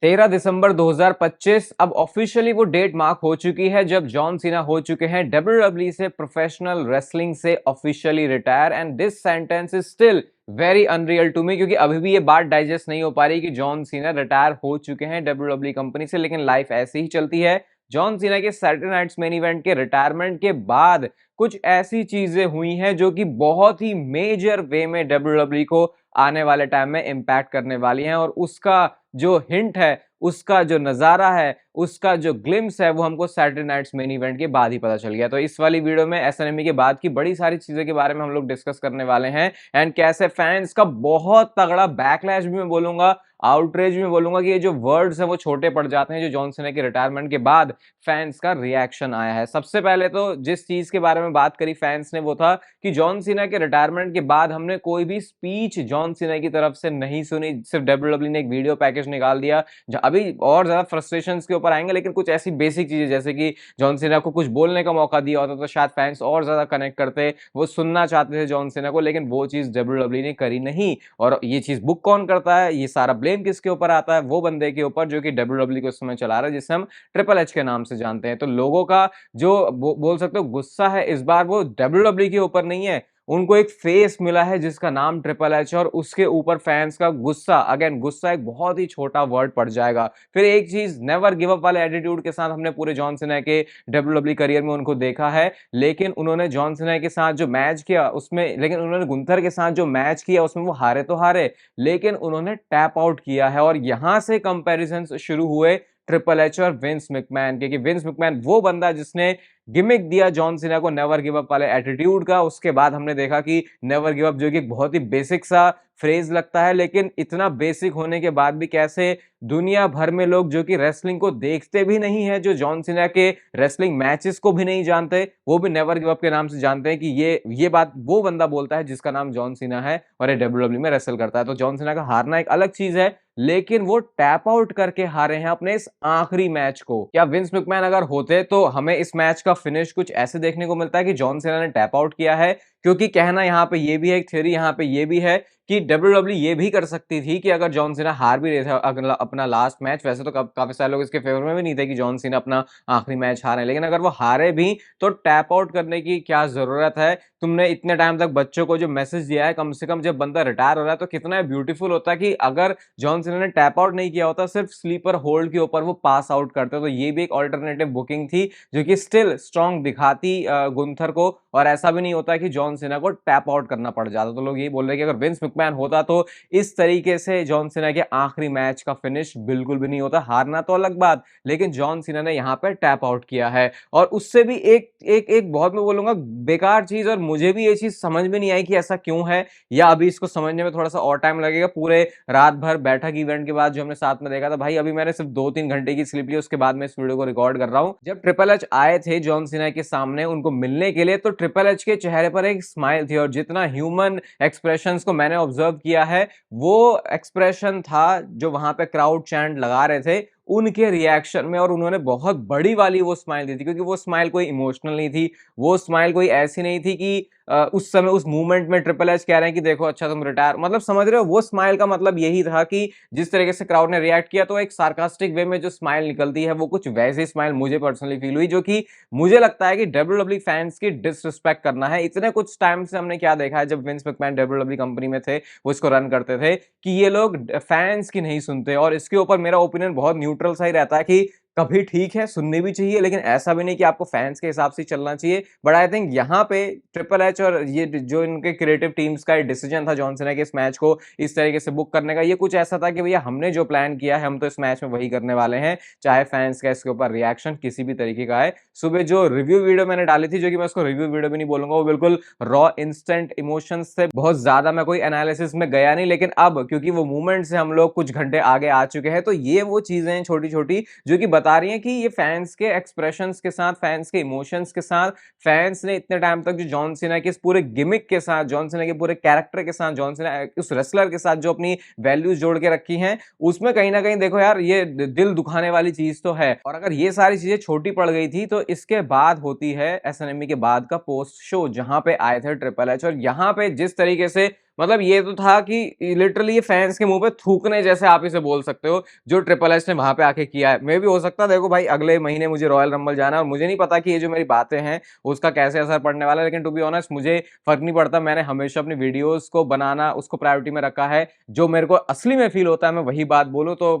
13 दिसंबर 2025 अब ऑफिशियली वो date mark हो चुकी है जब जॉन सीना हो चुके हैं डब्ल्यूडब्ल्यूई से प्रोफेशनल रेसलिंग से officially retire. And this sentence is still very unreal to me, क्योंकि अभी भी ये बात डाइजेस्ट नहीं हो पा रही कि जॉन सीना रिटायर हो चुके हैं डब्ल्यूडब्ल्यूई कंपनी से। लेकिन लाइफ ऐसे ही चलती है। जॉन सीना के सैटरडे नाइट्स मेन इवेंट के रिटायरमेंट के बाद कुछ ऐसी चीजें हुई हैं जो कि बहुत ही मेजर वे में डब्ल्यूडब्ल्यूई को आने वाले टाइम में इंपैक्ट करने वाली हैं, और उसका जो हिंट है, उसका जो नजारा है, उसका जो ग्लिम्स है, वो हमको सैटरडे नाइट्स मेन इवेंट के बाद ही पता चल गया। तो इस वाली वीडियो में एसएनएमई के बाद की बड़ी सारी चीजों के बारे में हम लोग डिस्कस करने वाले हैं। एंड कैसे फैंस का बहुत तगड़ा बैकलैश भी मैं बोलूंगा, आउटरेज भी मैं बोलूंगा कि ये जो वर्ड्स हैं वो छोटे पड़ जाते हैं जो जॉन सीना के रिटायरमेंट के बाद फैंस का रिएक्शन आया है। सबसे पहले तो जिस चीज के बारे में बात करी फैंस ने वो था कि जॉन सीना के रिटायरमेंट के बाद हमने कोई भी स्पीच जॉन सीना की तरफ से नहीं सुनी, सिर्फ डब्ल्यूडब्ल्यूई ने एक वीडियो पैकेज निकाल दिया। अभी और ज्यादा फ्रस्ट्रेशंस के ऊपर आएंगे, लेकिन कुछ ऐसी बेसिक चीजें जैसे कि जॉन सीना को कुछ बोलने का मौका दिया होता तो शायद फैंस और ज्यादा कनेक्ट करते, वो सुनना चाहते थे जॉन सीना को, लेकिन वो चीज डब्ल्यूडब्ल्यूई ने करी नहीं। और ये चीज बुक कौन करता है, ये सारा ब्लेम किसके ऊपर आता है? वो बंदे के ऊपर जो कि डब्ल्यूडब्ल्यूई को उस समय चला रहा है, जिसे हम ट्रिपल एच के नाम से जानते हैं। तो लोगों का जो बोल सकते हो गुस्सा है इस बार, वो डब्ल्यूडब्ल्यूई के ऊपर नहीं है। उनको एक फेस मिला है जिसका नाम ट्रिपल एच है, और उसके ऊपर फैंस का गुस्सा, अगेन गुस्सा एक बहुत ही छोटा वर्ड पड़ जाएगा। फिर एक चीज, नेवर गिव अप वाले एटीट्यूड के साथ हमने पूरे जॉन सीना के डब्ल्यूडब्ल्यूई करियर में उनको देखा है। लेकिन उन्होंने जॉन सीना के साथ जो मैच किया उसमें, लेकिन उन्होंने गुंथर के साथ जो मैच किया उसमें वो हारे तो हारे, लेकिन उन्होंने टैप आउट किया है। और यहां से कंपैरिजन शुरू हुए ट्रिपल एच और विंस मैकमैन के, कि विंस मैकमैन वो बंदा जिसने गिमिक दिया जॉन सीना को नेवर गिव अप वाले एटीट्यूड का। उसके बाद हमने देखा कि नेवर गिव अप जो कि एक बहुत ही बेसिक सा फ्रेज लगता है, लेकिन इतना बेसिक होने के बाद भी कैसे दुनिया भर में लोग जो कि रेसलिंग को देखते भी नहीं है, जो जॉन सीना के रेसलिंग मैचेस को भी नहीं जानते, वो भी नेवर गिव अप के नाम से जानते हैं कि ये बात वो बंदा बोलता है जिसका नाम जॉन सीना है और ये डब्ल्यूडब्ल्यूई में रेसल करता है। तो जॉन सीना का हारना एक अलग चीज है, लेकिन वो टैप आउट करके हारे हैं अपने इस आखिरी मैच को। क्या विंस मैकमैन अगर होते तो हमें इस मैच का फिनिश कुछ ऐसे देखने को मिलता है कि जॉन सीना ने टैप आउट किया है? क्योंकि कहना यहाँ पे ये भी है, एक थ्योरी यहाँ पे ये भी है कि डब्ल्यूडब्ल्यूई ये भी कर सकती थी कि अगर जॉन सीना हार भी रहे थे अगला अपना लास्ट मैच, वैसे तो काफी सारे लोग इसके फेवर में भी नहीं थे कि जॉन सीना अपना आखिरी मैच हारे, लेकिन अगर वो हारे भी तो टैप आउट करने की क्या जरूरत है? तुमने इतने टाइम तक बच्चों को जो मैसेज दिया है, कम से कम जब बंदा रिटायर हो रहा है तो कितना ब्यूटीफुल होता है कि अगर जॉन सीना ने टैप आउट नहीं किया होता, सिर्फ स्लीपर होल्ड के ऊपर वो पास आउट करते, तो ये भी एक ऑल्टरनेटिव बुकिंग थी जो कि स्टिल स्ट्रॉन्ग दिखाती गुंथर को। और ऐसा भी नहीं होता कि जॉन सीना को टैप आउट करना पड़ जाता। तो लोग यही बोल रहे हैं कि अगर विंस मैकमैन होता तो इस तरीके से जॉन सीना के आखिरी मैच का फिनिश बिल्कुल भी नहीं होता। हारना तो अलग बात, लेकिन जॉन सीना ने यहाँ पे टैप आउट किया है। और उससे भी एक एक एक बहुत मैं बोलूंगा बेकार चीज, और मुझे भी ये चीज समझ में नहीं आई कि ऐसा क्यों है, या अभी इसको समझने में थोड़ा सा और टाइम लगेगा। पूरे रात भर बैठक इवेंट के बाद जो हमने साथ में देखा था, भाई अभी मैंने सिर्फ 2-3 घंटे की स्लीप ली, उसके बाद मैं इस वीडियो को रिकॉर्ड कर रहा हूं। जब ट्रिपल एच आए थे जॉन सीना के सामने उनको मिलने के लिए, तो ट्रिपल एच के चेहरे पर एक स्माइल थी, और जितना ह्यूमन एक्सप्रेशंस को मैंने ऑब्जर्व किया है, वो एक्सप्रेशन था जो वहां पे क्राउड चैंट लगा रहे थे उनके रिएक्शन में। और उन्होंने बहुत बड़ी वाली वो स्माइल दी थी, क्योंकि वो स्माइल कोई इमोशनल नहीं थी, वो स्माइल कोई ऐसी नहीं थी कि उस समय उस मूवमेंट में ट्रिपल एच कह रहे हैं कि देखो अच्छा तुम रिटायर, मतलब समझ रहे हो? वो स्माइल का मतलब यही था कि जिस तरीके से क्राउड ने रिएक्ट किया, तो एक सार्कास्टिक वे में जो स्माइल निकलती है वो कुछ वैसी स्माइल मुझे पर्सनली फील हुई, जो कि मुझे लगता है कि डब्ल्यूडब्ल्यूई फैंस की डिसरिस्पेक्ट करना है। इतने कुछ टाइम से हमने क्या देखा है, जब विंस मैकमैन डब्ल्यूडब्ल्यूई कंपनी में थे, वो इसको रन करते थे, कि ये लोग फैंस की नहीं सुनते। और इसके ऊपर मेरा ओपिनियन बहुत न्यूट्रल सा ही रहता है कि कभी ठीक है सुननी भी चाहिए, लेकिन ऐसा भी नहीं कि आपको फैंस के हिसाब से चलना चाहिए। बट आई थिंक यहाँ पे ट्रिपल एच और ये जो इनके क्रिएटिव टीम्स का डिसीजन था जॉन सीना के इस मैच को इस तरीके से बुक करने का, ये कुछ ऐसा था कि भैया हमने जो प्लान किया है हम तो इस मैच में वही करने वाले हैं, चाहे फैंस का इसके ऊपर रिएक्शन किसी भी तरीके का है। सुबह जो रिव्यू वीडियो मैंने डाली थी, जो कि मैं उसको रिव्यू वीडियो भी नहीं बोलूंगा, वो बिल्कुल रॉ इंस्टेंट इमोशंस से, बहुत ज्यादा मैं कोई एनालिसिस में गया नहीं। लेकिन अब क्योंकि वो मूवमेंट से हम लोग कुछ घंटे आगे आ चुके हैं, तो ये वो चीजें छोटी छोटी जो कि बता रही हैं कि ये फैंस के एक्सप्रेशंस के साथ, फैंस के इमोशंस के साथ, फैंस ने इतने टाइम तक जो जॉन सीना के इस पूरे गिमिक के साथ, जॉन सीना के पूरे कैरेक्टर के साथ, जॉन सीना उस रेसलर के साथ जो अपनी वैल्यूज जोड़ के रखी हैं, उसमें कहीं ना कहीं देखो यार ये दिल दुखाने वाली चीज तो है। और अगर ये सारी चीजें छोटी पड़ गई थी, तो इसके बाद होती है एसएनएमई के बाद का पोस्ट शो, जहां पे आए थे ट्रिपल एच, और यहां पे जिस तरीके से मतलब ये तो था कि लिटरली ये फैंस के मुंह पे थूकने जैसे आप इसे बोल सकते हो जो ट्रिपल एच ने वहां पे आके किया है। मे भी हो सकता है, देखो भाई अगले महीने मुझे रॉयल रंबल जाना है और मुझे नहीं पता कि ये जो मेरी बातें हैं उसका कैसे असर पड़ने वाला है, लेकिन टू बी ऑनेस्ट मुझे फर्क नहीं पड़ता। मैंने हमेशा अपनी वीडियोस को बनाना उसको प्रायोरिटी में रखा है, जो मेरे को असली में फील होता है मैं वही बात बोलूं। तो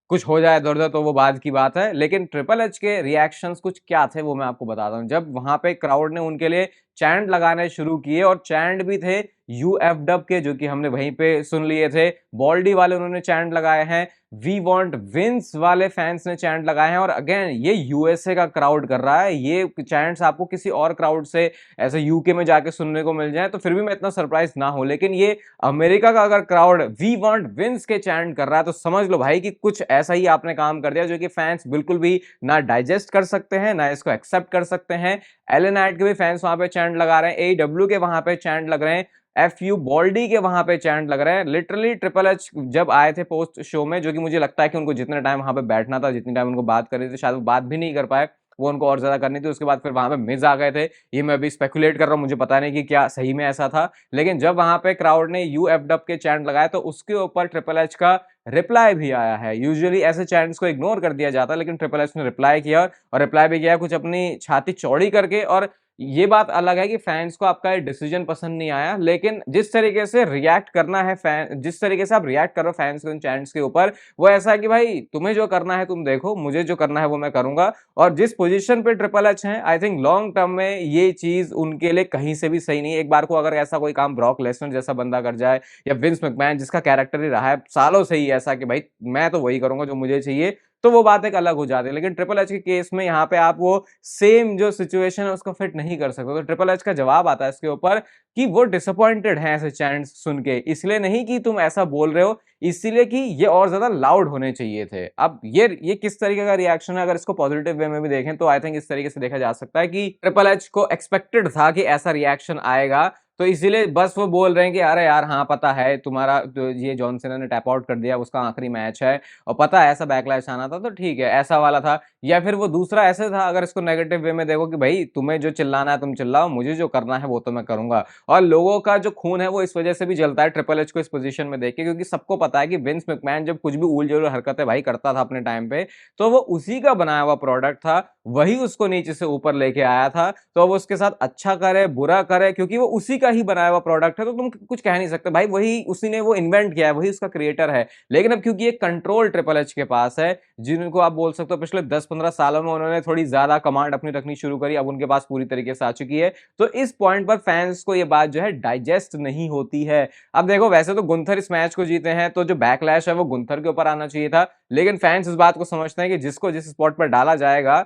कुछ हो जाए इधर उधर तो वो बाद की बात है, लेकिन ट्रिपल एच के रिएक्शंस कुछ क्या थे वो मैं आपको बताता हूँ। जब वहां पे क्राउड ने उनके लिए चैंट लगाने शुरू किए, और चैंट भी थे यूएफडब्ल्यू के जो कि हमने वहीं पे सुन लिए थे, बॉल्डी वाले उन्होंने चैंट लगाए हैं, वी वांट विंस वाले फैंस ने चैंट लगाए हैं, और अगेन ये यूएसए का क्राउड कर रहा है। ये चैंट्स आपको किसी और क्राउड से ऐसे यूके में जाके सुनने को मिल जाए तो फिर भी मैं इतना सरप्राइज ना हूं, लेकिन ये अमेरिका का अगर क्राउड वी वांट विंस के चैंट कर रहा है तो समझ लो भाई कि कुछ ऐसा ही आपने काम कर दिया जो कि फैंस बिल्कुल भी ना डाइजेस्ट कर सकते हैं ना इसको एक्सेप्ट कर सकते हैं। एलन नाइट के भी फैंस वहां पे चैंट लगा रहे हैं, एडब्ल्यू के वहां पे चैंट लग रहे हैं, एफ यू बॉल्डी के वहां पे चैंट लग रहे हैं। लिटरली ट्रिपल एच जब आए थे पोस्ट शो में, जो कि मुझे लगता है कि उनको जितने टाइम वहां पे बैठना था, जितनी टाइम उनको बात करनी थी, शायद वो बात भी नहीं कर पाए, वो उनको और ज्यादा करनी थी। उसके बाद फिर वहां पे मिज आ गए थे। ये मैं अभी स्पेकुलेट कर रहा हूँ, मुझे पता नहीं कि क्या सही में ऐसा था, लेकिन जब वहां पे क्राउड ने यूएफडब्ल्यू के चैंट लगाए तो उसके ऊपर ट्रिपल एच का रिप्लाई भी आया है। यूजुअली ऐसे चैंट्स को इग्नोर कर दिया जाता है, लेकिन ट्रिपल एच ने रिप्लाई किया, और रिप्लाई भी किया कुछ अपनी छाती चौड़ी करके। और ये बात अलग है कि फैंस को आपका डिसीजन पसंद नहीं आया, लेकिन जिस तरीके से रिएक्ट करना है फैन, जिस तरीके से आप रिएक्ट कर रहे हो फैंस के उन चैंट्स के ऊपर, वो ऐसा है कि भाई तुम्हें जो करना है तुम देखो, मुझे जो करना है वो मैं करूंगा। और जिस पोजीशन पे ट्रिपल एच है, आई थिंक लॉन्ग टर्म में ये चीज उनके लिए कहीं से भी सही नहीं है। एक बार को अगर ऐसा कोई काम ब्रॉक लेसनर जैसा बंदा कर जाए, या विंस मैकमैन जिसका कैरेक्टर ही रहा है सालों से ही ऐसा कि भाई मैं तो वही करूंगा जो मुझे चाहिए, तो वो बात एक अलग हो जाती है। लेकिन ट्रिपल एच के केस में यहाँ पे आप वो सेम जो सिचुएशन है उसको फिट नहीं कर सकते। तो ट्रिपल एच का जवाब आता है इसके ऊपर कि वो डिसअपॉइंटेड हैं ऐसे चैंट्स सुन के, इसलिए नहीं कि तुम ऐसा बोल रहे हो, इसीलिए कि ये और ज्यादा लाउड होने चाहिए थे। अब ये किस तरीके का रिएक्शन है, अगर इसको पॉजिटिव वे में भी देखें तो आई थिंक इस तरीके से देखा जा सकता है कि ट्रिपल एच को एक्सपेक्टेड था कि ऐसा रिएक्शन आएगा, तो इसीलिए बस वो बोल रहे हैं कि अरे यार हाँ पता है तुम्हारा तो ये जॉन सीना ने टैप आउट कर दिया, उसका आखिरी मैच है और पता है ऐसा बैकलैश आना था, तो ठीक है ऐसा वाला था। या फिर वो दूसरा ऐसे था, अगर इसको नेगेटिव वे में देखो कि भाई तुम्हें जो चिल्लाना है तुम चिल्लाओ, मुझे जो करना है वो तो मैं करूंगा। और लोगों का जो खून है वो इस वजह से भी जलता है ट्रिपल एच को इस पोजीशन में देख के, क्योंकि सबको पता है कि विंस मैकमैन जब कुछ भी उल जुल हरकतें भाई करता था अपने टाइम पे, तो वो उसी का बनाया हुआ प्रोडक्ट था, वही उसको नीचे से ऊपर लेके आया था। तो अब उसके साथ अच्छा करे बुरा करे, क्योंकि वो उसी का ही बनाया हुआ प्रोडक्ट है, तो तुम कुछ कह नहीं सकते भाई, वही उसी ने वो इन्वेंट किया है, वही उसका क्रिएटर है। लेकिन अब क्योंकि एक कंट्रोल ट्रिपल एच के पास है, जिनको आप बोल सकते हो पिछले 10-15 सालों में उन्होंने थोड़ी ज्यादा कमांड अपनी रखनी शुरू करी, अब उनके पास पूरी तरीके से आ चुकी है, तो इस पॉइंट पर फैंस को ये बात जो है डाइजेस्ट नहीं होती है। अब देखो वैसे तो गुंथर इस मैच को जीते हैं, तो जो बैकलैश है वो गुंथर के ऊपर आना चाहिए था, लेकिन फैंस इस बात को समझते हैं कि जिसको जिस स्पॉट पर डाला जाएगा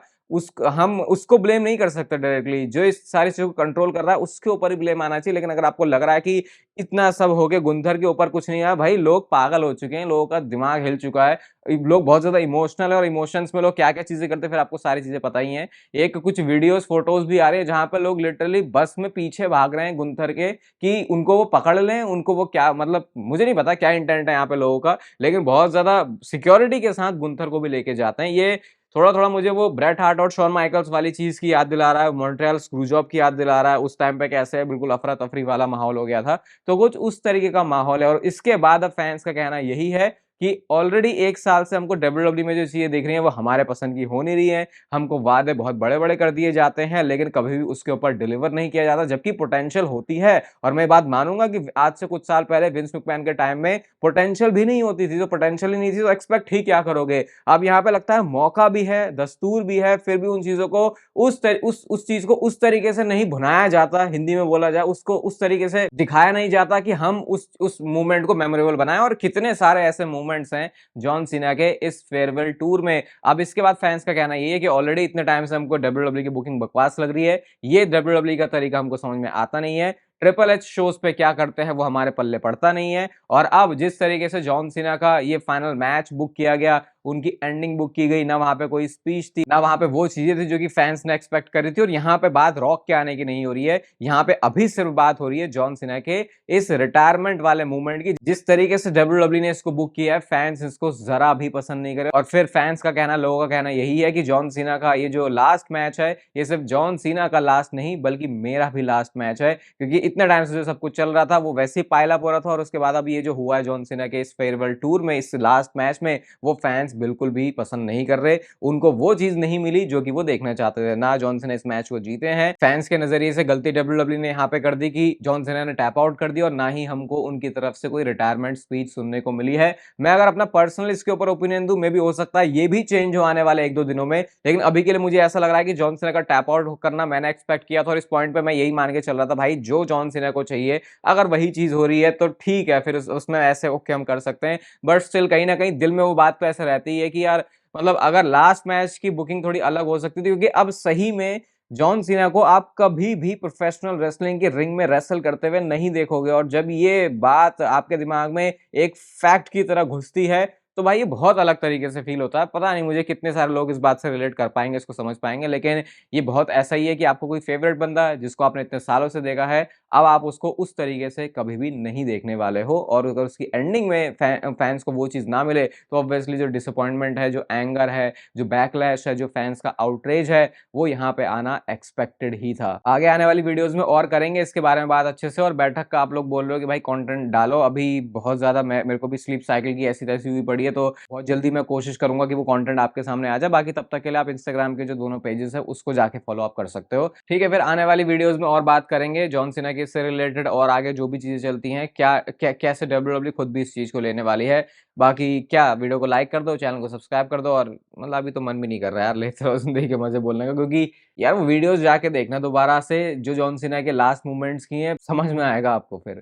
हम उसको ब्लेम नहीं कर सकते डायरेक्टली, जो इस सारी चीजों को कंट्रोल कर रहा है उसके ऊपर ही ब्लेम आना चाहिए। लेकिन अगर आपको लग रहा है कि इतना सब हो गया गुंथर के ऊपर कुछ नहीं आया, भाई लोग पागल हो चुके हैं, लोगों का दिमाग हिल चुका है, लोग बहुत ज्यादा इमोशनल है, और इमोशंस में लोग क्या क्या चीजें करते हैं फिर आपको सारी चीजें पता ही हैं। एक कुछ वीडियोस फोटोज भी आ रही है जहां पर लोग लिटरली बस में पीछे भाग रहे हैं गुंथर के कि उनको वो पकड़ लें, उनको वो क्या मतलब मुझे नहीं पता क्या इंटेंट है यहाँ पे लोगों का, लेकिन बहुत ज्यादा सिक्योरिटी के साथ गुंथर को भी लेके जाते हैं। ये थोड़ा थोड़ा मुझे वो ब्रेट हार्ट और शॉन माइकल्स वाली चीज की याद दिला रहा है, मॉन्ट्रियल स्क्रूजॉब की याद दिला रहा है। उस टाइम पे कैसे बिल्कुल अफरा तफरी वाला माहौल हो गया था, तो कुछ उस तरीके का माहौल है। और इसके बाद अब फैंस का कहना यही है कि ऑलरेडी 1 साल से हमको डब्ल्यूडब्ल्यू में जो चीजें दिख रही हैं वो हमारे पसंद की हो नहीं रही है, हमको वादे बहुत बड़े बड़े कर दिए जाते हैं लेकिन कभी भी उसके ऊपर डिलीवर नहीं किया जाता, जबकि पोटेंशियल होती है। और मैं बात मानूंगा कि आज से कुछ साल पहले विंस मैकमैन के टाइम में पोटेंशियल भी नहीं होती थी, तो पोटेंशियल ही नहीं थी तो एक्सपेक्ट ही क्या करोगे। अब यहाँ पे लगता है मौका भी है, दस्तूर भी है, फिर भी उन चीजों को उस चीज को उस तरीके से नहीं भुनाया जाता, हिंदी में बोला जाए उसको उस तरीके से दिखाया नहीं जाता कि हम उस मूवमेंट को मेमोरेबल बनाएं। और कितने सारे ऐसे मूवमेंट्स हैं जॉन सीना के इस फेयरवेल टूर में। अब इसके बाद फैंस का कहना ये है कि ऑलरेडी इतने टाइम से हमको डब्ल्यूडब्ल्यू की बुकिंग बकवास लग रही है, ये डब्ल्यूडब्ल्यू का तरीका हमको समझ में आता नहीं है, ट्रिपल एच शोज पे क्या करते हैं वो हमारे पल्ले पड़ता नहीं है। और अब जिस तरीके से जॉन सीना का ये फाइनल मैच बुक किया गया उनकी एंडिंग बुक की गई, ना वहां पे कोई स्पीच थी, ना वहां पे वो चीजें थी जो कि फैंस ने एक्सपेक्ट करी थी। और यहाँ पे बात रॉक के आने की नहीं हो रही है, यहाँ पे अभी सिर्फ बात हो रही है जॉन सीना के इस रिटायरमेंट वाले मूवमेंट की। जिस तरीके से डब्ल्यूडब्ल्यू ने इसको बुक किया है, फैंस इसको जरा भी पसंद नहीं करे। और फिर फैंस का कहना, लोगों का कहना यही है कि जॉन सीना का ये जो लास्ट मैच है, ये सिर्फ जॉन सीना का लास्ट नहीं बल्कि मेरा भी लास्ट मैच है, क्योंकि इतने टाइम से जो सब कुछ चल रहा था वो वैसे ही पायला हो रहा था। और उसके बाद अब ये जो हुआ है जॉन सीना के इस फेयरवेल टूर में, इस लास्ट मैच में, वो फैंस बिल्कुल भी पसंद नहीं कर रहे। उनको वो चीज नहीं मिली जो कि वो देखना चाहते थे। ना जॉन सीना इस मैच को जीते हैं, फैंस के नजरिए से गलती डब्ल्यूडब्ल्यू ने यहाँ पे कर दी कि जॉन सीना ने टैप आउट कर दिया, और ना ही हमको उनकी तरफ से कोई रिटायरमेंट स्पीच सुनने को मिली है। मैं अगर अपना पर्सनल इसके ऊपर ओपिनियन दूं, मे भी हो सकता है ये भी चेंज हो आने वाले 1-2 दिनों में, लेकिन अभी के लिए मुझे ऐसा लग रहा है कि जॉन सीना का टैप आउट करना मैंने एक्सपेक्ट किया था। और इस पॉइंट पे मैं यही मान के चल रहा था, भाई जो जॉन सीना को चाहिए अगर वही चीज हो रही है तो ठीक है, फिर उसमें ऐसे ओके हम कर सकते हैं। बट स्टिल कहीं ना कहीं दिल में वो बात तो ऐसे रहती है कि यार, मतलब अगर लास्ट मैच की बुकिंग थोड़ी अलग हो सकती थी, क्योंकि अब सही में जॉन सीना को आप कभी भी प्रोफेशनल रेसलिंग के रिंग में रेसल करते हुए नहीं देखोगे। और जब ये बात आपके दिमाग में एक फैक्ट की तरह घुसती है, तो भाई ये बहुत अलग तरीके से फील होता है। पता नहीं मुझे कितने सारे लोग इस बात से रिलेट कर पाएंगे, इसको समझ पाएंगे, लेकिन ये बहुत ऐसा ही है कि आपको कोई फेवरेट बंदा है जिसको आपने इतने सालों से देखा है, अब आप उसको उस तरीके से कभी भी नहीं देखने वाले हो। और अगर उसकी एंडिंग में फैंस को वो चीज ना मिले, तो ऑब्वियसली जो डिसअपॉइंटमेंट है, जो एंगर है, जो बैकलैश है, जो फैंस का आउटरेज है, वो यहाँ पे आना एक्सपेक्टेड ही था। आगे आने वाली वीडियोस में और करेंगे इसके बारे में बात अच्छे से। और बैठक का आप लोग बोल रहे हो कि भाई कंटेंट डालो, अभी बहुत ज्यादा मेरे को भी स्लीप साइकिल की ऐसी तैसी हुई पड़ी है, तो बहुत जल्दी मैं कोशिश करूंगा कि वो कंटेंट आपके सामने आ जाए। बाकी तब तक के लिए आप इंस्टाग्राम के जो दोनों पेजेस है उसको जाके फॉलो अप कर सकते हो। ठीक है, फिर आने वाली वीडियोस में और बात करेंगे जॉन सीना के इससे रिलेटेड, और आगे जो भी चीजें चलती हैं, कैसे डब्ल्यूडब्ल्यू खुद भी इस चीज को लेने वाली है। बाकी क्या, वीडियो को लाइक कर दो, चैनल को सब्सक्राइब कर दो। और मतलब अभी तो मन भी नहीं कर रहा है यार लेते रहो जिंदगी के मजे बोलने का, क्योंकि यार वो वीडियोस जाके देखना दोबारा से जो जॉन सीना के लास्ट मूवमेंट्स की हैं, समझ में आएगा आपको फिर।